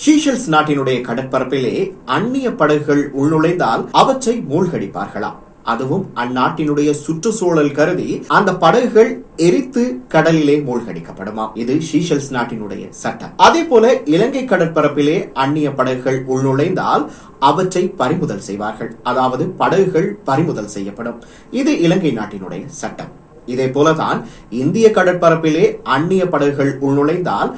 ஷீஷெல்ஸ் நாட்டினுடைய கடற்பரப்பிலே அந்நிய படகுகள் உள்நுழைந்தால் அவற்றை மூழ்கடிப்பார்களாம். அதுவும் அந்நாட்டினுடைய சுற்றுச்சூழல் கருதி அந்த படகுகள் எரித்து கடலிலே மூழ்கடிக்கப்படுமாம். இது ஷீஷெல்ஸ் நாட்டினுடைய சட்டம். அதே போல இலங்கை கடற்பரப்பிலே அந்நிய படகுகள் உள்நுழைந்தால் அவற்றை பறிமுதல் செய்வார்கள். அதாவது படகுகள் பறிமுதல் செய்யப்படும். இது இலங்கை நாட்டினுடைய சட்டம். இதே போலதான் இந்திய கடற்பரப்பிலே அந்நிய படகுகள் உள்நுழைந்தால்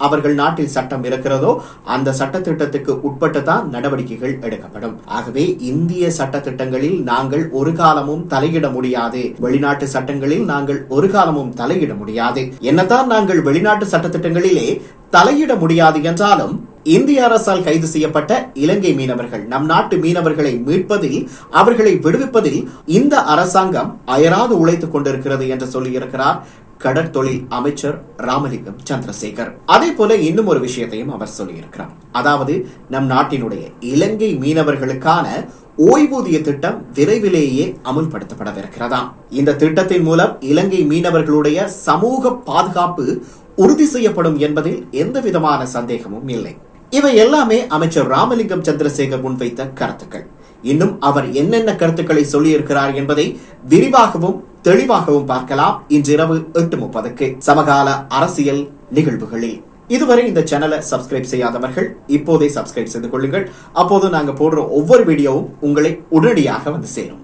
அவர்கள் நாட்டில் சட்டம் இருக்கிறதோ அந்த சட்ட திட்டத்துக்கு உட்பட்டுதான் நடவடிக்கைகள் எடுக்கப்படும். ஆகவே இந்திய சட்ட திட்டங்களில் நாங்கள் ஒரு காலமும் தலையிட முடியாது. வெளிநாட்டு சட்டங்களில் நாங்கள் ஒரு காலமும் தலையிட முடியாது. என்னதான் நாங்கள் வெளிநாட்டு சட்ட திட்டங்களிலே தலையிட முடியாது என்றாலும் இந்திய அரசால் கைது செய்யப்பட்ட இலங்கை மீனவர்கள், நம் நாட்டு மீனவர்களை மீட்பதில், அவர்களை விடுவிப்பதில் இந்த அரசாங்கம் அயராது உழைத்துக் கொண்டிருக்கிறது என்று சொல்லியிருக்கிறார் கடற்தொழில் அமைச்சர் ராமலிங்கம் சந்திரசேகர். அதே போல இன்னும் ஒரு விஷயத்தையும் அவர் சொல்லியிருக்கிறார். அதாவது நம் நாட்டினுடைய இலங்கை மீனவர்களுக்கான ஓய்வூதிய திட்டம் விரைவிலேயே அமுல்படுத்தப்படவிருக்கிறதாம். இந்த திட்டத்தின் மூலம் இலங்கை மீனவர்களுடைய சமூக பாதுகாப்பு உறுதி செய்யப்படும் என்பதில் எந்த விதமான சந்தேகமும் இல்லை. இவை எல்லாமே அமைச்சர் ராமலிங்கம் சந்திரசேகர் முன்வைத்த கருத்துக்கள். இன்னும் அவர் என்னென்ன கருத்துக்களை சொல்லியிருக்கிறார் என்பதை விரிவாகவும் தெளிவாகவும் பார்க்கலாம் இன்றிரவு 8:30 சமகால அரசியல் நிகழ்வுகளில். இதுவரை இந்த சேனலை சப்ஸ்கிரைப் செய்யாதவர்கள் இப்போதே சப்ஸ்கிரைப் செய்து கொள்ளுங்கள். அப்போது நாங்க போடுற ஒவ்வொரு வீடியோவும் உங்களை உடனடியாக வந்து சேரும்.